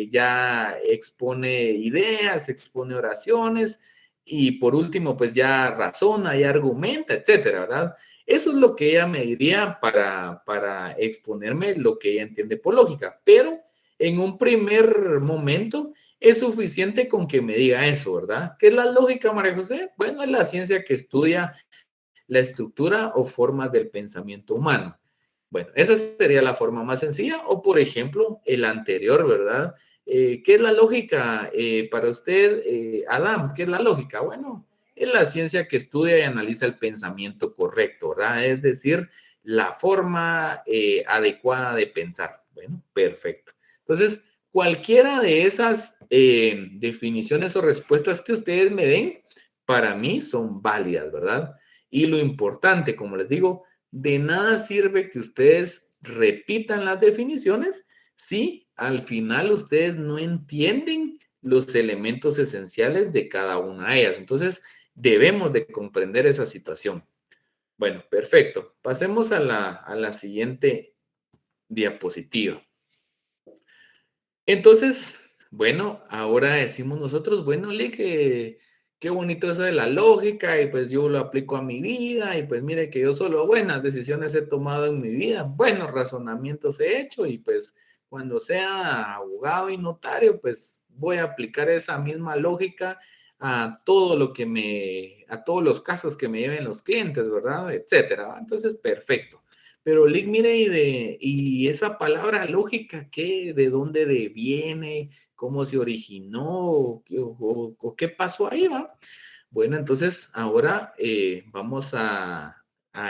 ya expone ideas, expone oraciones y por último pues ya razona y argumenta, etcétera, ¿verdad? Eso es lo que ella me diría para exponerme lo que ella entiende por lógica, pero en un primer momento es suficiente con que me diga eso, ¿verdad? ¿Qué es la lógica, María José? Bueno, es la ciencia que estudia la estructura o formas del pensamiento humano. Bueno, esa sería la forma más sencilla, o por ejemplo, el anterior, ¿verdad? ¿Qué es la lógica para usted, Adam? ¿Qué es la lógica? Bueno, es la ciencia que estudia y analiza el pensamiento correcto, ¿verdad? Es decir, la forma adecuada de pensar. Bueno, perfecto. Entonces, cualquiera de esas definiciones o respuestas que ustedes me den, para mí son válidas, ¿verdad? Y lo importante, como les digo, de nada sirve que ustedes repitan las definiciones si al final ustedes no entienden los elementos esenciales de cada una de ellas. Entonces, debemos de comprender esa situación. Bueno, perfecto. Pasemos a la siguiente diapositiva. Entonces, bueno, ahora decimos nosotros, bueno, Lee, que qué bonito eso de la lógica y pues yo lo aplico a mi vida y pues mire que yo solo buenas decisiones he tomado en mi vida, buenos razonamientos he hecho y pues cuando sea abogado y notario, pues voy a aplicar esa misma lógica a todo lo que a todos los casos que me lleven los clientes, ¿verdad? Etcétera. Entonces, perfecto. Pero Lick, mire, y esa palabra lógica, ¿de dónde viene? ¿Cómo se originó? ¿O qué pasó ahí, va? Bueno, entonces ahora vamos a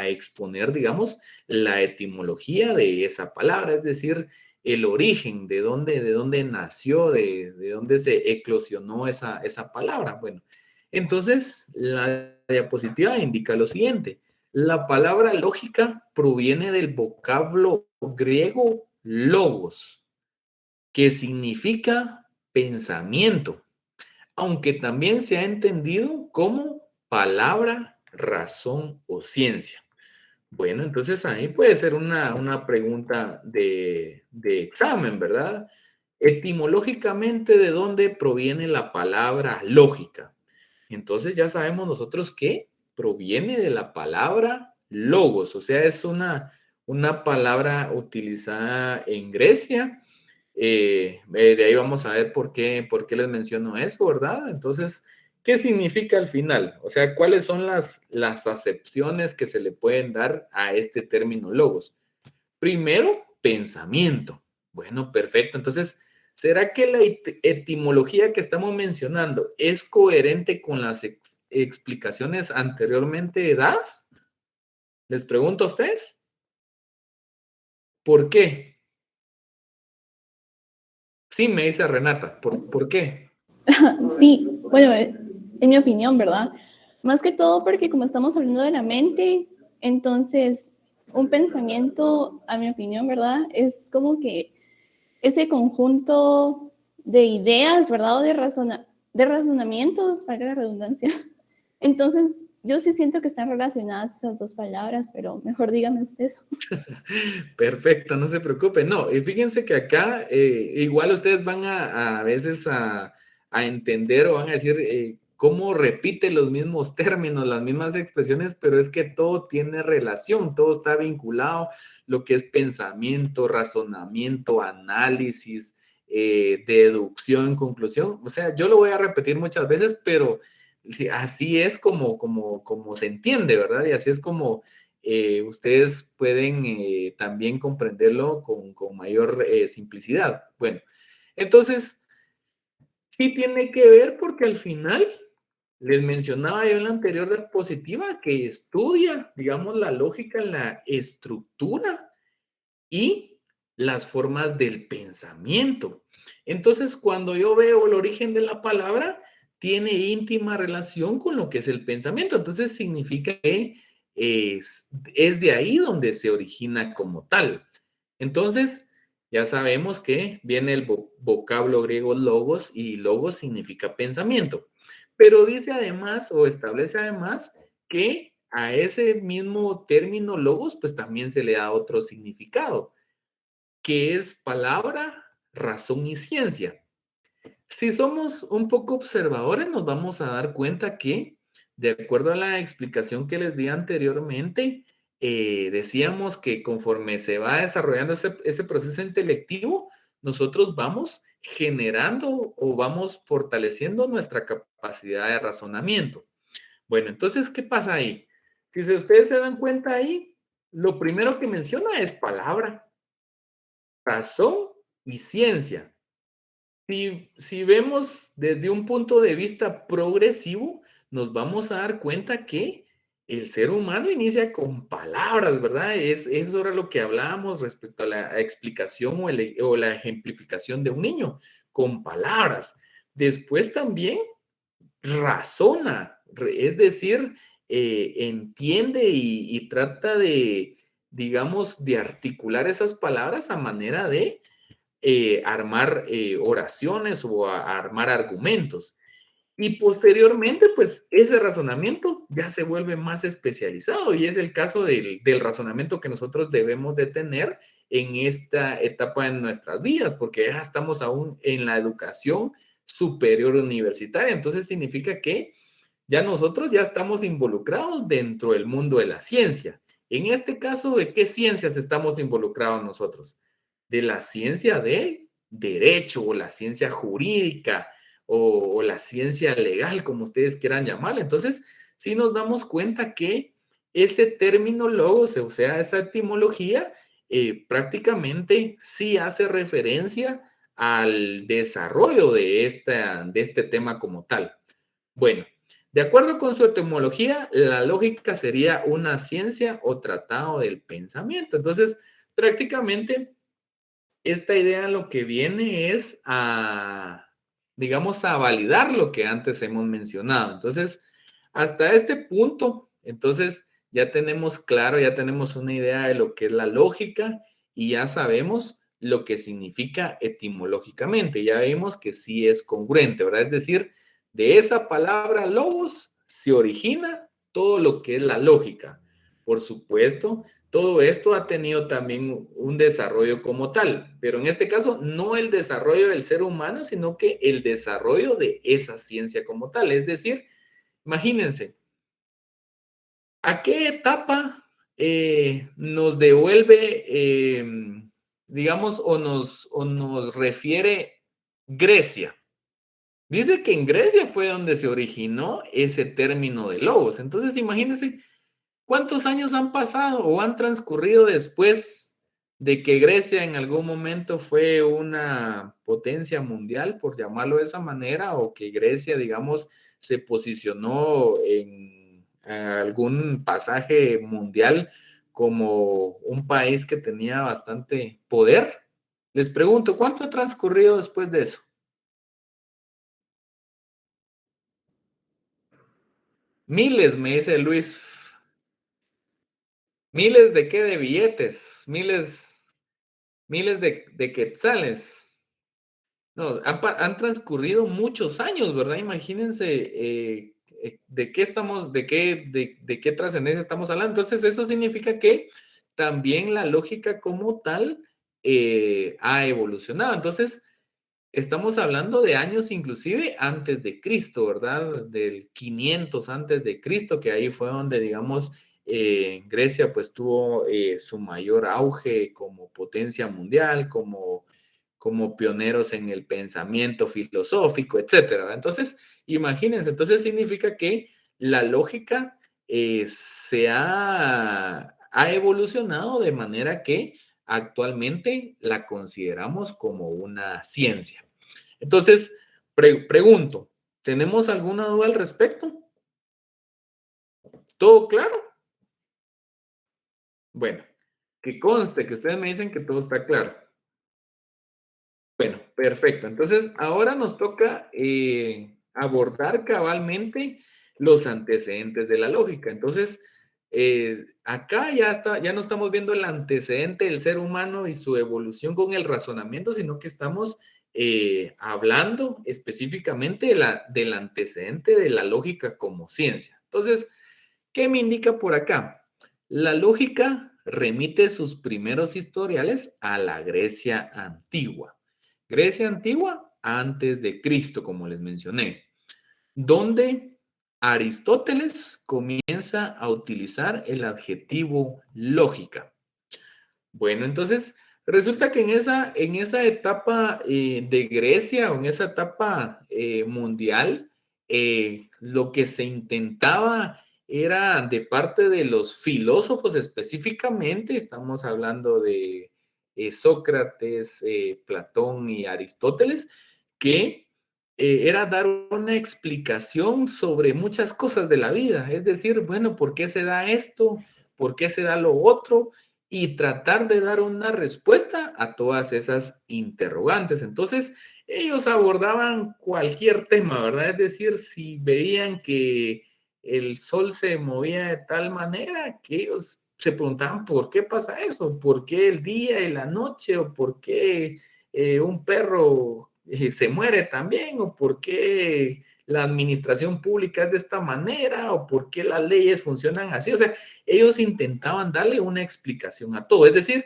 exponer, digamos, la etimología de esa palabra, es decir, el origen, de dónde nació, de dónde se eclosionó esa palabra. Bueno, entonces la diapositiva indica lo siguiente. La palabra lógica proviene del vocablo griego logos, que significa pensamiento, aunque también se ha entendido como palabra, razón o ciencia. Bueno, entonces ahí puede ser una pregunta de examen, ¿verdad? Etimológicamente, ¿de dónde proviene la palabra lógica? Entonces ya sabemos nosotros que proviene de la palabra logos, o sea, es una palabra utilizada en Grecia. De ahí vamos a ver por qué les menciono eso, ¿verdad? Entonces, ¿qué significa al final? O sea, ¿cuáles son las acepciones que se le pueden dar a este término logos? Primero, pensamiento. Bueno, perfecto. Entonces, ¿será que la etimología que estamos mencionando es coherente con las explicaciones anteriormente dadas? Les pregunto a ustedes. ¿Por qué? Sí, me dice Renata. ¿Por qué? Sí, bueno, en mi opinión, ¿verdad? Más que todo porque como estamos hablando de la mente, entonces un pensamiento, a mi opinión, ¿verdad? Es como que ese conjunto de ideas, ¿verdad? O de razonamientos, valga la redundancia. Entonces, yo sí siento que están relacionadas esas dos palabras, pero mejor dígame usted. Perfecto, no se preocupe. No, y fíjense que acá igual ustedes van a veces a entender o van a decir cómo repite los mismos términos, las mismas expresiones, pero es que todo tiene relación, todo está vinculado, lo que es pensamiento, razonamiento, análisis, deducción, conclusión. O sea, yo lo voy a repetir muchas veces, pero así es como se entiende, ¿verdad? Y así es como ustedes pueden también comprenderlo con mayor simplicidad. Bueno, entonces, sí tiene que ver porque al final les mencionaba yo en la anterior diapositiva que estudia, digamos, la lógica, la estructura y las formas del pensamiento. Entonces, cuando yo veo el origen de la palabra, tiene íntima relación con lo que es el pensamiento. Entonces, significa que es de ahí donde se origina como tal. Entonces, ya sabemos que viene el vocablo griego logos y logos significa pensamiento. Pero dice además o establece además que a ese mismo término logos pues también se le da otro significado, que es palabra, razón y ciencia. Si somos un poco observadores, nos vamos a dar cuenta que, de acuerdo a la explicación que les di anteriormente, decíamos que conforme se va desarrollando ese proceso intelectivo, nosotros vamos generando o vamos fortaleciendo nuestra capacidad de razonamiento. Bueno, entonces, ¿qué pasa ahí? Si ustedes se dan cuenta ahí, lo primero que menciona es palabra, razón y ciencia. Si vemos desde un punto de vista progresivo, nos vamos a dar cuenta que el ser humano inicia con palabras, ¿verdad? Eso era lo que hablábamos respecto a la explicación o la ejemplificación de un niño, con palabras. Después también razona, es decir, entiende y trata de, digamos, de articular esas palabras a manera de armar oraciones o armar argumentos. Y posteriormente, pues ese razonamiento ya se vuelve más especializado y es el caso del razonamiento que nosotros debemos de tener en esta etapa de nuestras vidas, porque ya estamos aún en la educación superior universitaria. Entonces significa que ya nosotros ya estamos involucrados dentro del mundo de la ciencia. En este caso, ¿de qué ciencias estamos involucrados nosotros? De la ciencia del derecho o la ciencia jurídica o la ciencia legal, como ustedes quieran llamarla. Entonces, sí nos damos cuenta que ese término logos, o sea, esa etimología, prácticamente sí hace referencia al desarrollo de este tema como tal. Bueno, de acuerdo con su etimología, la lógica sería una ciencia o tratado del pensamiento. Entonces, prácticamente, esta idea lo que viene es digamos, a validar lo que antes hemos mencionado. Entonces, hasta este punto, entonces, ya tenemos claro, ya tenemos una idea de lo que es la lógica y ya sabemos lo que significa etimológicamente. Ya vimos que sí es congruente, ¿verdad? Es decir, de esa palabra logos se origina todo lo que es la lógica. Por supuesto, todo esto ha tenido también un desarrollo como tal, pero en este caso no el desarrollo del ser humano, sino que el desarrollo de esa ciencia como tal. Es decir, imagínense, ¿a qué etapa nos devuelve, digamos, o nos refiere Grecia? Dice que en Grecia fue donde se originó ese término de logos. Entonces, imagínense cuántos años han pasado o han transcurrido después de que Grecia en algún momento fue una potencia mundial, por llamarlo de esa manera, o que Grecia, digamos, se posicionó en algún pasaje mundial como un país que tenía bastante poder. Les pregunto, ¿cuánto ha transcurrido después de eso? Miles, me dice Luis. ¿Miles de qué? De billetes, miles de quetzales. No, han transcurrido muchos años, ¿verdad? Imagínense de qué trascendencia estamos hablando. Entonces, eso significa que también la lógica como tal ha evolucionado. Entonces, estamos hablando de años inclusive antes de Cristo, ¿verdad? Del 500 antes de Cristo, que ahí fue donde, digamos, Grecia pues tuvo su mayor auge como potencia mundial, como pioneros en el pensamiento filosófico, etcétera, ¿verdad? Entonces, imagínense, entonces significa que la lógica ha evolucionado de manera que actualmente la consideramos como una ciencia. Entonces, pregunto, ¿tenemos alguna duda al respecto? ¿Todo claro? Bueno, que conste que ustedes me dicen que todo está claro. Bueno, perfecto. Entonces, ahora nos toca abordar cabalmente los antecedentes de la lógica. Entonces, acá ya no estamos viendo el antecedente del ser humano y su evolución con el razonamiento, sino que estamos hablando específicamente del antecedente de la lógica como ciencia. Entonces, ¿qué me indica por acá? La lógica remite sus primeros historiales a la Grecia antigua. Grecia antigua antes de Cristo, como les mencioné, donde Aristóteles comienza a utilizar el adjetivo lógica. Bueno, entonces resulta que en esa etapa de Grecia o en esa etapa mundial, lo que se intentaba era de parte de los filósofos específicamente, estamos hablando de Sócrates, Platón y Aristóteles, que era dar una explicación sobre muchas cosas de la vida, es decir, bueno, ¿por qué se da esto? ¿Por qué se da lo otro? Y tratar de dar una respuesta a todas esas interrogantes. Entonces, ellos abordaban cualquier tema, ¿verdad? Es decir, si veían que el sol se movía de tal manera que ellos se preguntaban por qué pasa eso, por qué el día y la noche, o por qué un perro se muere también, o por qué la administración pública es de esta manera, o por qué las leyes funcionan así. O sea, ellos intentaban darle una explicación a todo. Es decir,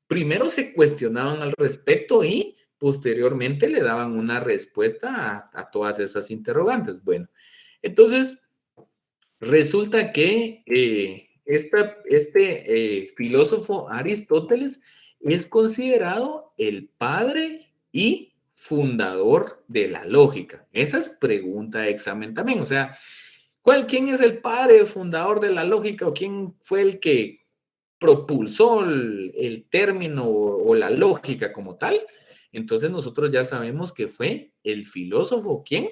primero se cuestionaban al respecto y posteriormente le daban una respuesta a todas esas interrogantes. Bueno, entonces resulta que este filósofo Aristóteles es considerado el padre y fundador de la lógica. Esa es pregunta de examen también. O sea, ¿quién es el padre fundador de la lógica o quién fue el que propulsó el término o la lógica como tal? Entonces nosotros ya sabemos que fue el filósofo, ¿quién?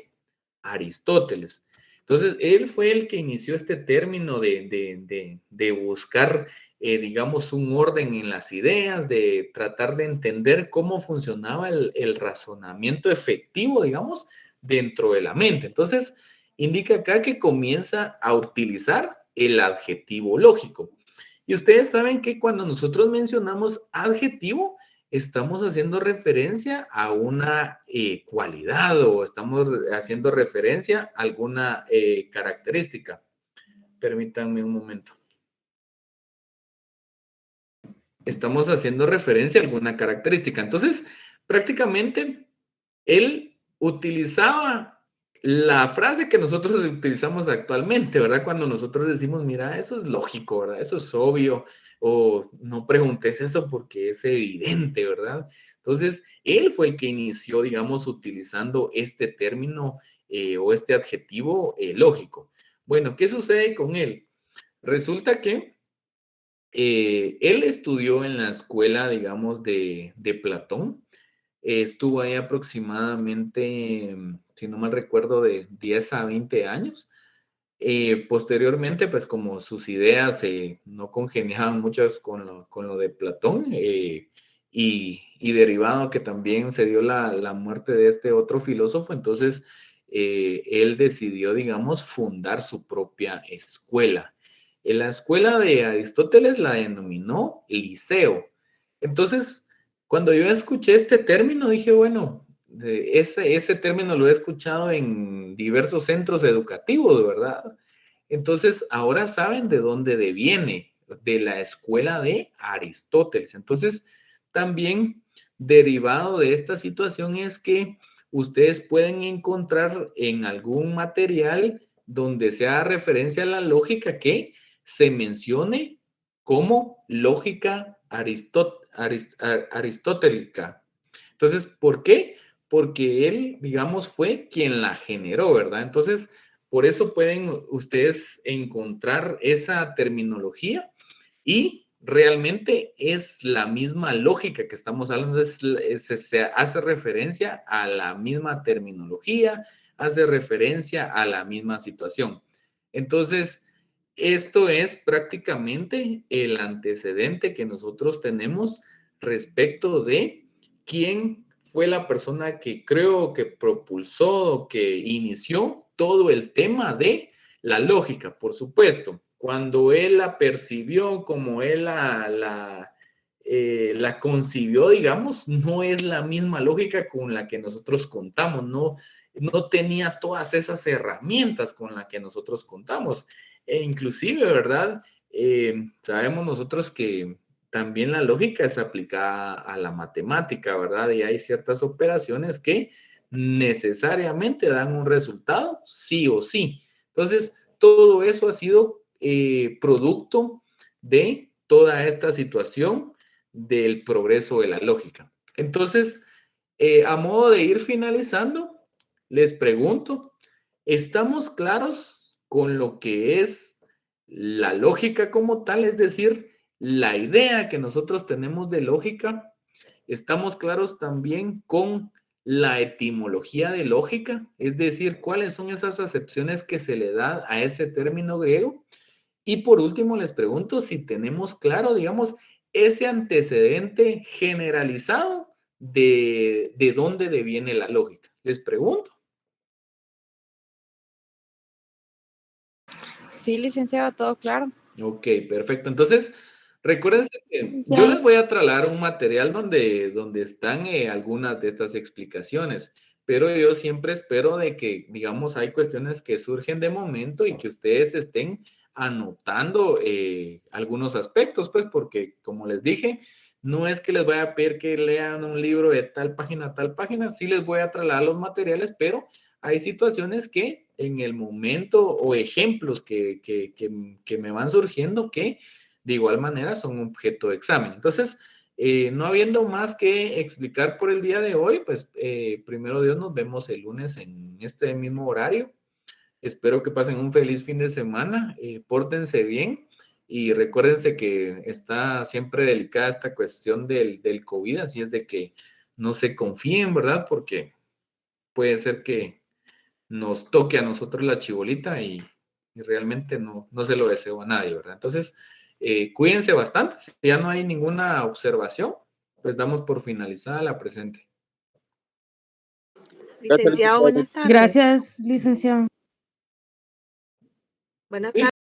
Aristóteles. Entonces, él fue el que inició este término de buscar, digamos, un orden en las ideas, de tratar de entender cómo funcionaba el razonamiento efectivo, digamos, dentro de la mente. Entonces, indica acá que comienza a utilizar el adjetivo lógico. Y ustedes saben que cuando nosotros mencionamos adjetivo, estamos haciendo referencia a una cualidad o estamos haciendo referencia a alguna característica. Permítanme un momento. Estamos haciendo referencia a alguna característica. Entonces, prácticamente, él utilizaba la frase que nosotros utilizamos actualmente, ¿verdad? Cuando nosotros decimos, mira, eso es lógico, ¿verdad? Eso es obvio, o no preguntes eso porque es evidente, ¿verdad? Entonces, él fue el que inició, digamos, utilizando este término o este adjetivo lógico. Bueno, ¿qué sucede con él? Resulta que él estudió en la escuela, digamos, de Platón. Estuvo ahí aproximadamente, si no mal recuerdo, de 10 a 20 años. Posteriormente, pues como sus ideas no congeniaban muchas con lo de Platón y derivado que también se dio la muerte de este otro filósofo, entonces él decidió, digamos, fundar su propia escuela. En la escuela de Aristóteles la denominó liceo. Entonces, cuando yo escuché este término, dije, bueno, ese término lo he escuchado en diversos centros educativos, ¿verdad? Entonces, ahora saben de dónde deviene, de la escuela de Aristóteles. Entonces, también derivado de esta situación es que ustedes pueden encontrar en algún material donde se haga referencia a la lógica que se mencione como lógica aristotélica. Entonces, ¿por qué? Porque él, digamos, fue quien la generó, ¿verdad? Entonces, por eso pueden ustedes encontrar esa terminología y realmente es la misma lógica que estamos hablando, se hace referencia a la misma terminología, hace referencia a la misma situación. Entonces, esto es prácticamente el antecedente que nosotros tenemos respecto de quién fue la persona que creo que propulsó, que inició todo el tema de la lógica, por supuesto. Cuando él la percibió, como él la concibió, digamos, no es la misma lógica con la que nosotros contamos, no tenía todas esas herramientas con las que nosotros contamos. E inclusive, ¿verdad? Sabemos nosotros que también la lógica es aplicada a la matemática, ¿verdad? Y hay ciertas operaciones que necesariamente dan un resultado, sí o sí. Entonces, todo eso ha sido producto de toda esta situación del progreso de la lógica. Entonces, a modo de ir finalizando, les pregunto, ¿estamos claros con lo que es la lógica como tal? Es decir, la idea que nosotros tenemos de lógica. ¿Estamos claros también con la etimología de lógica? Es decir, ¿cuáles son esas acepciones que se le da a ese término griego? Y por último, les pregunto si tenemos claro, digamos, ese antecedente generalizado de dónde deviene la lógica. Les pregunto. Sí, licenciado, todo claro. Ok, perfecto. Entonces, recuérdense que yo Ya. les voy a trasladar un material donde están algunas de estas explicaciones, pero yo siempre espero de que, digamos, hay cuestiones que surgen de momento y que ustedes estén anotando algunos aspectos, pues, porque, como les dije, no es que les vaya a pedir que lean un libro de tal página a tal página, sí les voy a trasladar los materiales, pero hay situaciones que en el momento o ejemplos que me van surgiendo que de igual manera son objeto de examen. Entonces, no habiendo más que explicar por el día de hoy, pues primero Dios nos vemos el lunes en este mismo horario. Espero que pasen un feliz fin de semana, pórtense bien y recuérdense que está siempre delicada esta cuestión del COVID, así es de que no se confíen, ¿verdad? Porque puede ser que nos toque a nosotros la chibolita y realmente no se lo deseo a nadie, ¿verdad? Entonces, cuídense bastante. Si ya no hay ninguna observación, pues damos por finalizada la presente. Licenciado, buenas tardes. Gracias, licenciado. Buenas Sí. tardes.